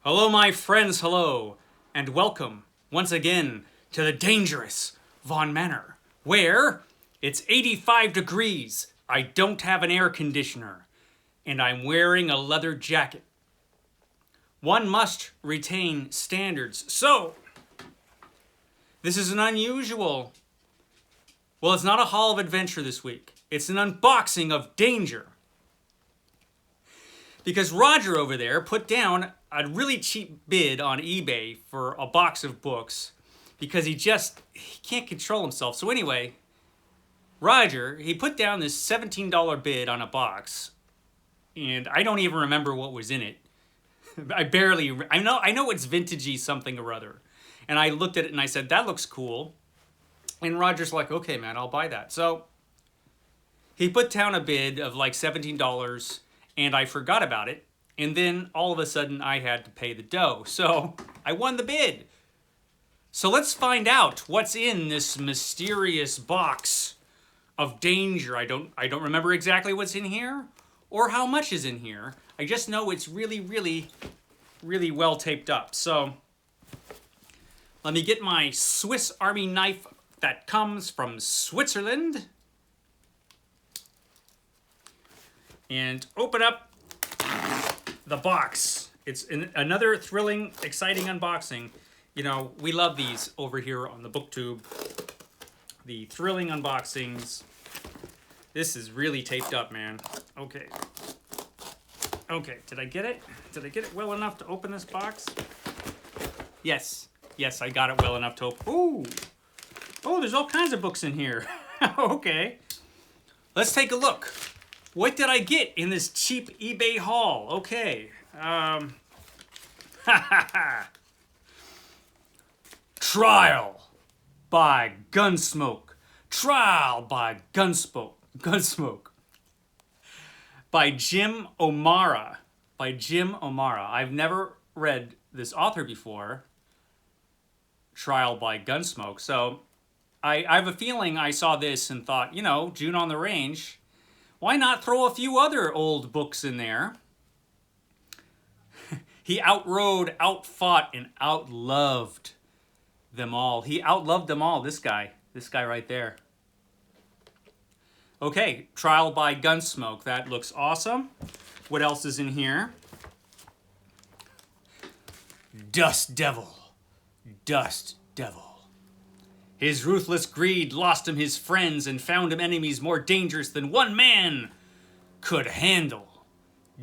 Hello, my friends, hello, and welcome once again to the dangerous Von Manor, where it's 85 degrees, I don't have an air conditioner, and I'm wearing a leather jacket. One must retain standards, so this is an unusual, well, it's not a Hall of Adventure this week. It's an unboxing of danger. Because Roger over there put down a really cheap bid on eBay for a box of books because he can't control himself. So anyway, Roger, he put down this $17 bid on a box, and I don't even remember what was in it. I know it's vintagey something or other. And I looked at it and I said, that looks cool. And Roger's like, okay, man, I'll buy that. So he put down a bid of like $17, and I forgot about it. And then all of a sudden I had to pay the dough. So I won the bid. So let's find out what's in this mysterious box of danger. I don't remember exactly what's in here or how much is in here. I just know it's really, really, really well taped up. So let me get my Swiss Army knife that comes from Switzerland and open up the box. It's another thrilling, exciting unboxing. You know, we love these over here on the BookTube. The thrilling unboxings. This is really taped up, man. Okay. Okay, did I get it? Did I get it well enough to open this box? Yes. Yes, I got it well enough to open. Ooh. Oh, there's all kinds of books in here. Okay. Let's take a look. What did I get in this cheap eBay haul? Okay. Trial by Gunsmoke. Trial by Gunsmoke. Gunsmoke. By Jim O'Mara. By Jim O'Mara. I've never read this author before. Trial by Gunsmoke. So I have a feeling I saw this and thought, you know, June on the Range. Why not throw a few other old books in there? He outrode, outfought, and outloved them all. He outloved them all, this guy right there. Okay, Trial by Gunsmoke. That looks awesome. What else is in here? Dust Devil. Dust Devil. His ruthless greed lost him his friends and found him enemies more dangerous than one man could handle.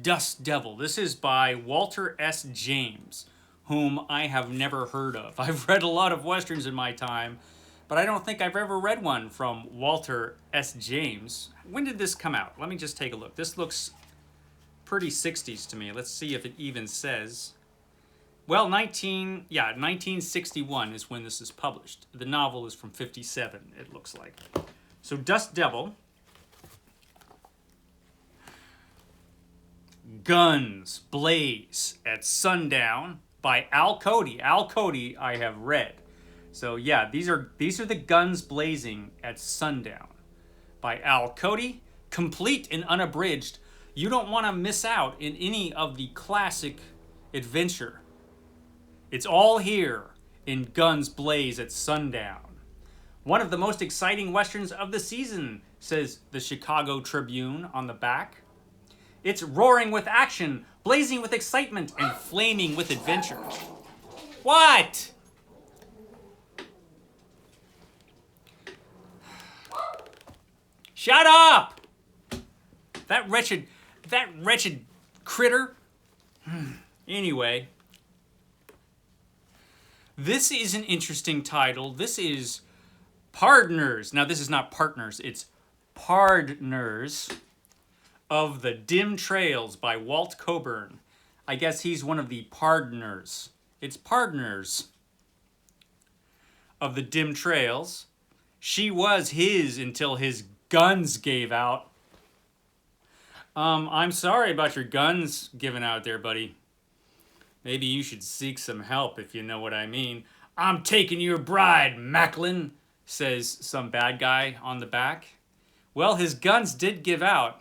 Dust Devil. This is by Walter S. James, whom I have never heard of. I've read a lot of Westerns in my time, but I don't think I've ever read one from Walter S. James. When did this come out? Let me just take a look. This looks pretty 60s to me. Let's see if it even says. Well, 1961 is when this is published. The novel is from 57, it looks like. So Dust Devil. Guns Blaze at Sundown by Al Cody. Al Cody I have read. So yeah, these are the Guns Blazing at Sundown by Al Cody. Complete and unabridged. You don't want to miss out in any of the classic adventure. It's all here in Guns Blaze at Sundown. One of the most exciting westerns of the season, says the Chicago Tribune on the back. It's roaring with action, blazing with excitement, and flaming with adventure. What? Shut up! That wretched critter. Anyway. This is an interesting title. This is Pardners. Now, this is not Partners. It's Pardners of the Dim Trails by Walt Coburn. I guess he's one of the Pardners. It's Pardners of the Dim Trails. She was his until his guns gave out. I'm sorry about your guns giving out there, buddy. Maybe you should seek some help, if you know what I mean. I'm taking your bride, Macklin, says some bad guy on the back. Well, his guns did give out.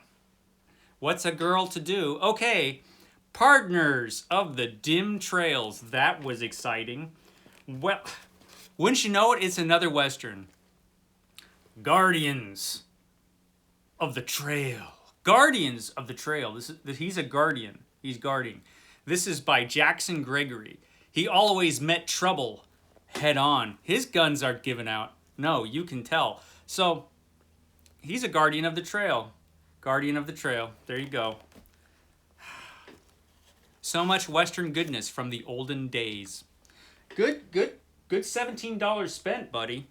What's a girl to do? Okay, Partners of the Dim Trails. That was exciting. Well, wouldn't you know it, it's another Western. Guardians of the Trail. Guardians of the Trail. He's a guardian. He's guarding. This is by Jackson Gregory. He always met trouble head on. His guns aren't given out. No, you can tell. So, he's a guardian of the trail. Guardian of the Trail. There you go. So much Western goodness from the olden days. Good $17 spent, buddy.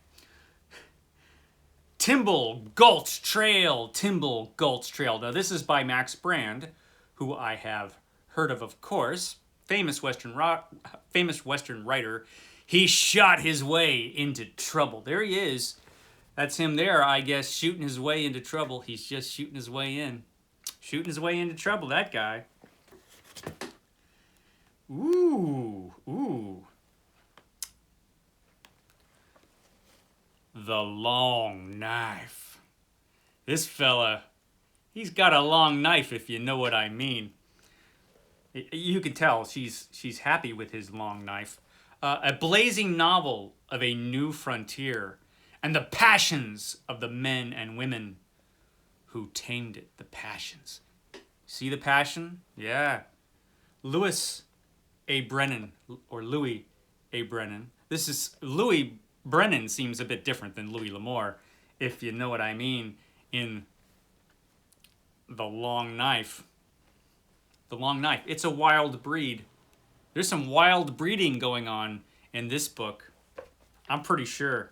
Timble Gulch Trail. Timble Gulch Trail. Now, this is by Max Brand, who I have heard of course. Famous Western writer. He shot his way into trouble. There he is. That's him there, I guess, shooting his way into trouble. He's just shooting his way in. Shooting his way into trouble, that guy. Ooh. The Long Knife. This fella, he's got a long knife, if you know what I mean. You can tell she's happy with his long knife. A blazing novel of a new frontier and the passions of the men and women who tamed it. The passions. See the passion? Yeah. Louis A. Brennan, or Louis A. Brennan. This is, Louis Brennan seems a bit different than Louis L'Amour, if you know what I mean, in The Long Knife. The Long Knife. It's a wild breed. There's some wild breeding going on in this book. I'm pretty sure.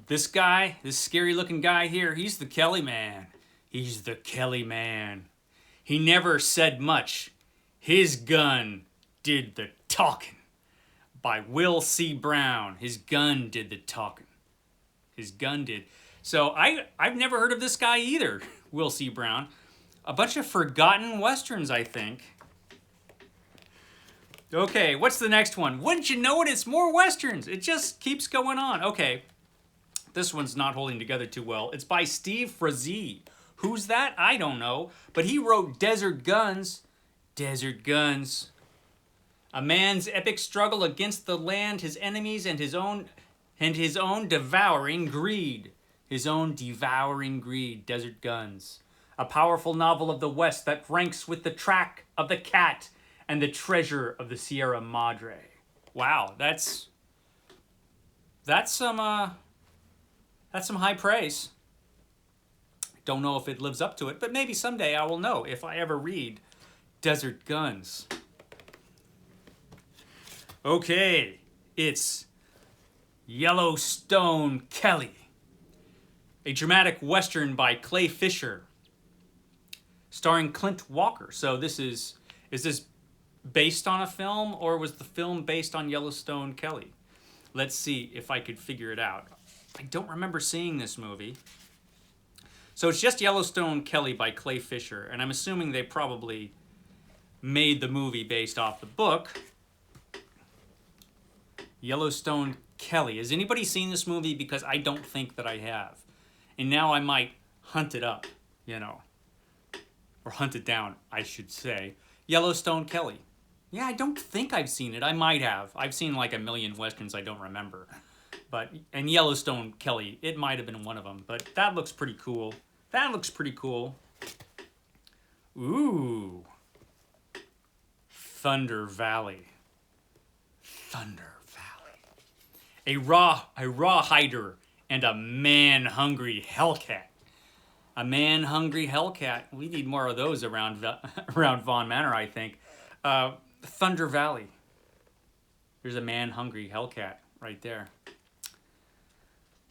This guy, this scary looking guy here, he's the Kelly man. He's the Kelly man. He never said much. His gun did the talking. By Will C. Brown. His gun did the talking. His gun did. So I've never heard of this guy either, Will C. Brown. A bunch of forgotten Westerns, I think. Okay, what's the next one? Wouldn't you know it? It's more Westerns. It just keeps going on. Okay, this one's not holding together too well. It's by Steve Frazee. Who's that? I don't know. But he wrote Desert Guns. Desert Guns. A man's epic struggle against the land, his enemies, and his own devouring greed. His own devouring greed. Desert Guns. A powerful novel of the West that ranks with the track of the cat and the treasure of the Sierra Madre. Wow, that's some high praise. Don't know if it lives up to it, but maybe someday I will know if I ever read Desert Guns. Okay, it's Yellowstone Kelly, a dramatic Western by Clay Fisher, starring Clint Walker. So is this based on a film, or was the film based on Yellowstone Kelly? Let's see if I could figure it out. I don't remember seeing this movie. So it's just Yellowstone Kelly by Clay Fisher, and I'm assuming they probably made the movie based off the book. Yellowstone Kelly. Has anybody seen this movie? Because I don't think that I have. And now I might hunt it up, or hunt it down, I should say. Yellowstone Kelly. Yeah, I don't think I've seen it. I might have. I've seen like a million Westerns I don't remember. And Yellowstone Kelly, it might have been one of them. But that looks pretty cool. Ooh. Thunder Valley. A raw hider and a man-hungry hellcat. A man-hungry hellcat. We need more of those around Von Manor, I think. Thunder Valley. There's a man-hungry hellcat right there.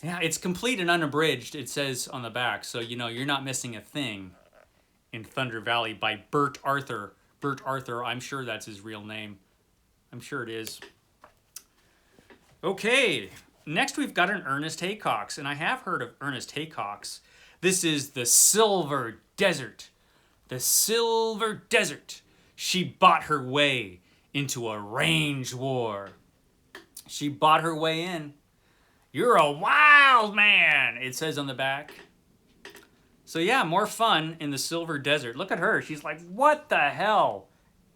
Yeah, it's complete and unabridged, it says on the back. So, you're not missing a thing in Thunder Valley by Bert Arthur. Bert Arthur, I'm sure that's his real name. I'm sure it is. Okay, next we've got an Ernest Haycox, and I have heard of Ernest Haycox. This is The Silver Desert. The Silver Desert. She bought her way into a range war. She bought her way in. You're a wild man, it says on the back. So yeah, more fun in the Silver Desert. Look at her. She's like, what the hell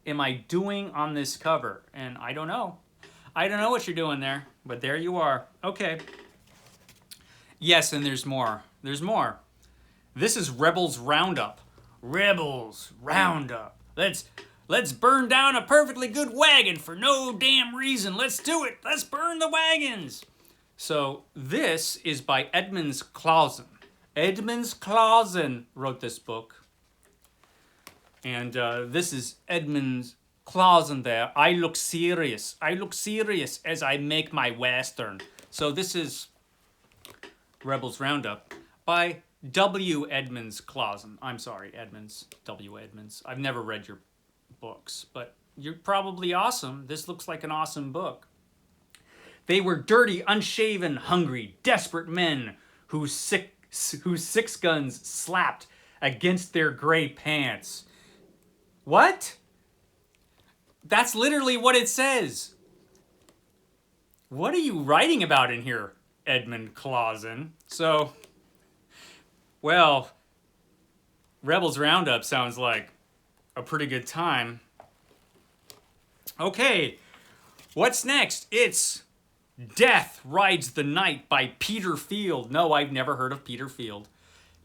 am I doing on this cover? And I don't know. I don't know what you're doing there, but there you are. Okay. Yes, and there's more. There's more. This is Rebels Roundup. Rebels Roundup. Let's burn down a perfectly good wagon for no damn reason. Let's do it. Let's burn the wagons. So this is by Edmunds Clausen. Edmunds Clausen wrote this book. And this is Edmunds Clausen there. I look serious. I look serious as I make my Western. So this is Rebels Roundup by W. Edmunds Clausen. I'm sorry, Edmunds. W. Edmunds. I've never read your books, but you're probably awesome. This looks like an awesome book. They were dirty, unshaven, hungry, desperate men whose six guns slapped against their gray pants. What? That's literally what it says. What are you writing about in here, Edmund Clausen? So, well, Rebels Roundup sounds like a pretty good time. Okay, what's next? It's Death Rides the Night by Peter Field. No, I've never heard of Peter Field.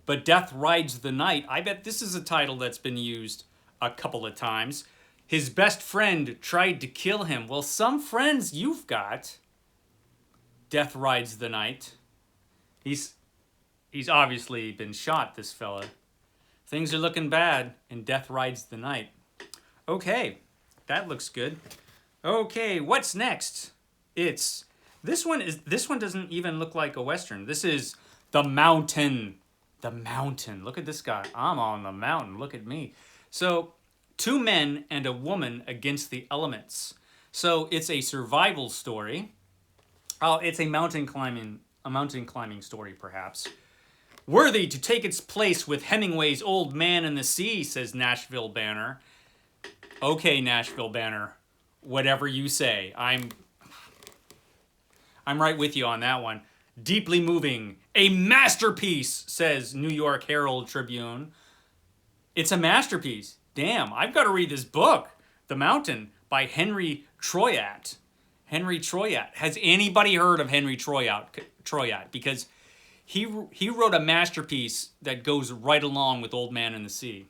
But Death Rides the Night, I bet this is a title that's been used a couple of times. His best friend tried to kill him. Well, some friends you've got. Death Rides the Night. He's obviously been shot, this fella. Things are looking bad, and Death Rides the Night. Okay, that looks good. Okay, what's next? It's this one doesn't even look like a Western. This is The Mountain. The Mountain. Look at this guy. I'm on the mountain. Look at me. So, two men and a woman against the elements. So it's a survival story. Oh, it's a mountain climbing story, perhaps. Worthy to take its place with Hemingway's Old Man and the Sea, says Nashville Banner. Okay, Nashville Banner. Whatever you say. I'm right with you on that one. Deeply moving. A masterpiece, says New York Herald Tribune. It's a masterpiece. Damn, I've got to read this book. The Mountain by Henry Troyat. Henry Troyat. Has anybody heard of Henry Troyat? Because he wrote a masterpiece that goes right along with Old Man and the Sea.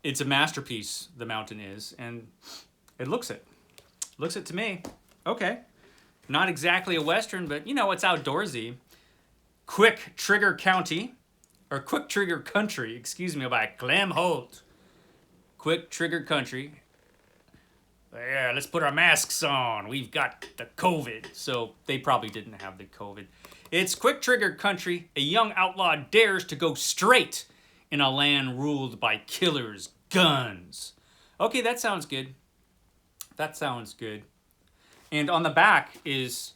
It's a masterpiece, The Mountain is, and it looks it. Looks it to me. Okay. Not exactly a Western, but you know, it's outdoorsy. Quick Trigger Country, by Clem Holt. Quick Trigger Country. Yeah, let's put our masks on. We've got the COVID. So they probably didn't have the COVID. It's Quick Trigger Country. A young outlaw dares to go straight in a land ruled by killers' guns. Okay, that sounds good. That sounds good. And on the back is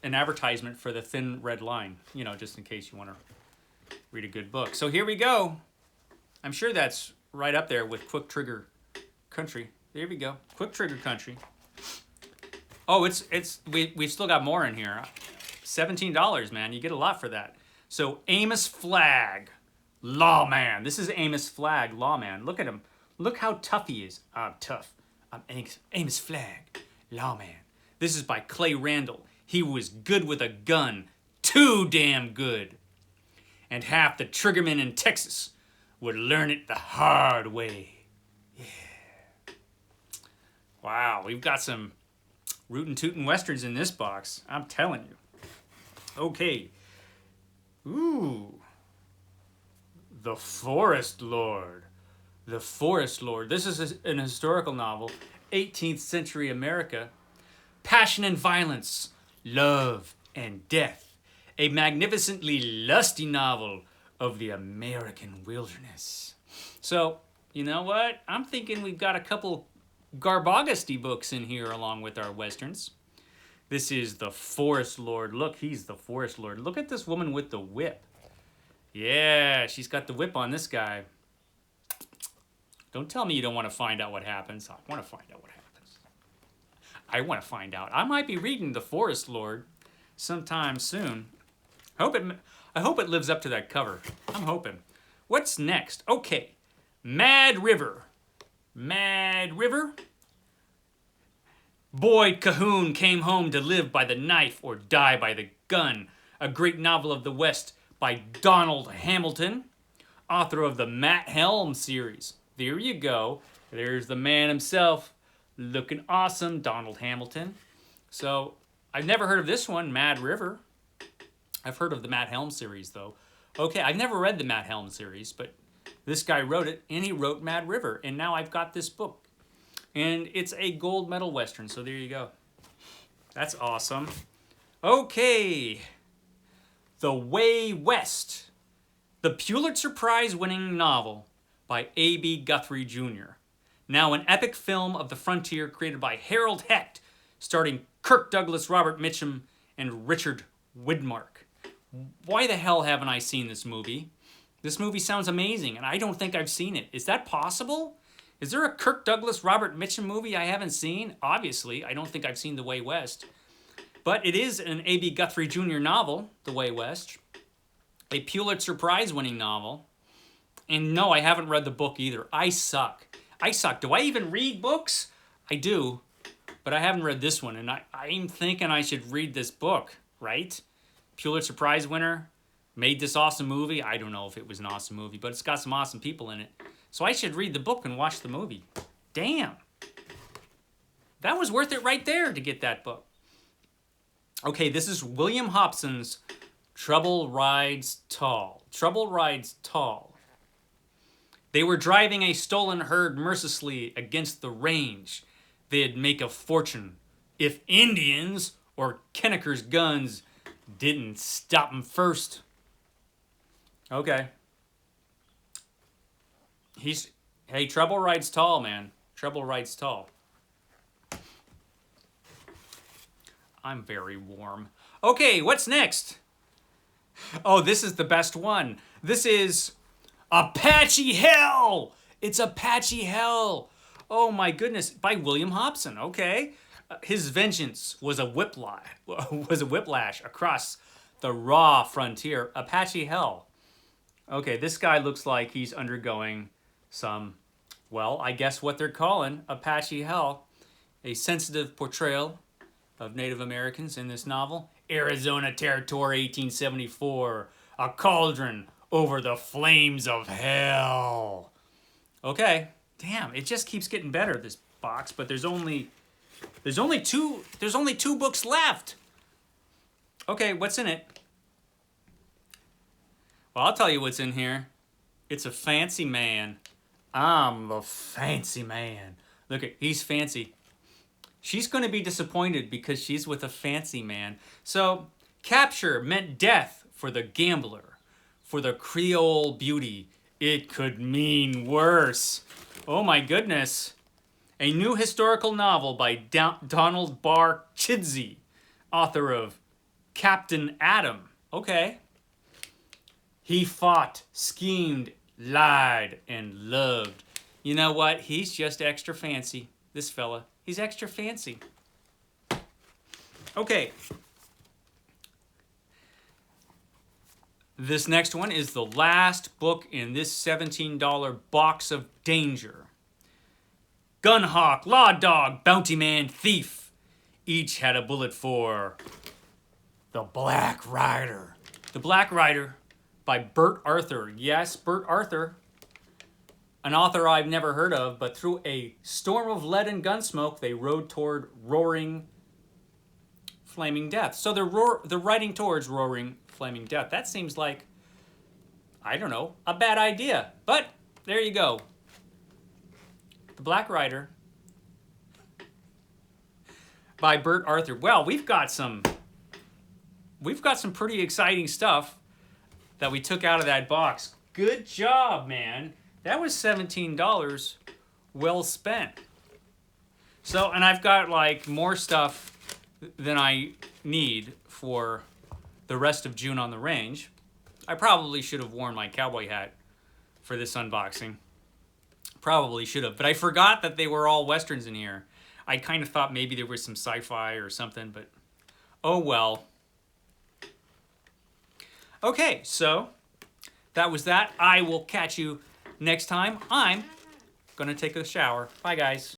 an advertisement for the Thin Red Line. You know, just in case you want to read a good book. So here we go. I'm sure that's right up there with Quick Trigger Country. There we go. Quick Trigger Country. Oh, we've still got more in here. $17, man. You get a lot for that. So Amos Flagg, lawman. This is Amos Flagg, lawman. Look at him. Look how tough he is. I'm tough. I'm Amos Flagg, lawman. This is by Clay Randall. He was good with a gun. Too damn good. And half the triggermen in Texas would learn it the hard way. Yeah. Wow, we've got some rootin' tootin' westerns in this box. I'm telling you. Okay. Ooh. The Forest Lord. The Forest Lord. This is an historical novel. 18th century America. Passion and violence. Love and death. A magnificently lusty novel of the American wilderness. So, you know what? I'm thinking we've got a couple Garbagusty books in here along with our westerns. This is The Forest Lord. Look, he's the Forest Lord. Look at this woman with the whip. Yeah, she's got the whip on this guy. Don't tell me you don't want to find out what happens. I want to find out what happens. I want to find out. I might be reading The Forest Lord sometime soon. I I hope it lives up to that cover. I'm hoping. What's next? Okay. Mad River. Mad River. Boyd Cahoon came home to live by the knife or die by the gun. A great novel of the West by Donald Hamilton, author of the Matt Helm series. There you go. There's the man himself, looking awesome, Donald Hamilton. So, I've never heard of this one, Mad River. I've heard of the Matt Helm series, though. Okay, I've never read the Matt Helm series, but this guy wrote it, and he wrote Mad River, and now I've got this book. And it's a gold medal Western, so there you go. That's awesome. Okay. The Way West. The Pulitzer Prize-winning novel by A.B. Guthrie Jr. Now an epic film of the frontier created by Harold Hecht, starring Kirk Douglas, Robert Mitchum, and Richard Widmark. Why the hell haven't I seen this movie? This movie sounds amazing, and I don't think I've seen it. Is that possible? Is there a Kirk Douglas, Robert Mitchum movie I haven't seen? Obviously, I don't think I've seen The Way West. But it is an A.B. Guthrie Jr. novel, The Way West. A Pulitzer Prize-winning novel. And no, I haven't read the book either. I suck. I suck. Do I even read books? I do, but I haven't read this one, and I'm thinking I should read this book, right? Pulitzer Prize winner, made this awesome movie. I don't know if it was an awesome movie, but it's got some awesome people in it. So I should read the book and watch the movie. Damn. That was worth it right there to get that book. Okay, this is William Hobson's Trouble Rides Tall. Trouble Rides Tall. They were driving a stolen herd mercilessly against the range. They'd make a fortune if Indians or Kenneker's guns didn't stop them first. Okay. Hey, trouble rides tall, man. Trouble rides tall. I'm very warm. Okay, what's next? Oh, this is the best one. This is Apache Hell. It's Apache Hell. Oh my goodness, by William Hobson. Okay. His vengeance was a whiplash across the raw frontier. Apache Hell. Okay, this guy looks like he's undergoing some, well, I guess what they're calling Apache Hell. A sensitive portrayal of Native Americans in this novel. Arizona Territory, 1874. A cauldron over the flames of hell. Okay, damn, it just keeps getting better, this box, but there's only two books left. Okay, what's in it? Well, I'll tell you what's in here. It's a fancy man. I'm the fancy man. Look at, he's fancy. She's going to be disappointed because she's with a fancy man. So, capture meant death for the gambler. For the Creole beauty, it could mean worse. Oh my goodness. A new historical novel by Donald Barr Chidsey, author of Captain Adam. Okay. He fought, schemed, lied, and loved. You know what? He's just extra fancy, this fella. He's extra fancy. Okay. This next one is the last book in this $17 box of danger. Gunhawk, Law Dog, Bounty Man, Thief. Each had a bullet for the Black Rider. The Black Rider by Bert Arthur. Yes, Bert Arthur. An author I've never heard of, but through a storm of lead and gun smoke, they rode toward roaring, flaming death. So they're riding towards roaring, flaming death. That seems like, I don't know, a bad idea. But there you go. The Black Rider by Bert Arthur. Well, we've got some pretty exciting stuff that we took out of that box. Good job, man. That was $17 well spent. So, and I've got like more stuff than I need for the rest of June on the range. I probably should have worn my cowboy hat for this unboxing. Probably should have, but I forgot that they were all Westerns in here. I kind of thought maybe there was some sci-fi or something, but oh well. Okay, so that was that. I will catch you next time. I'm gonna take a shower. Bye, guys.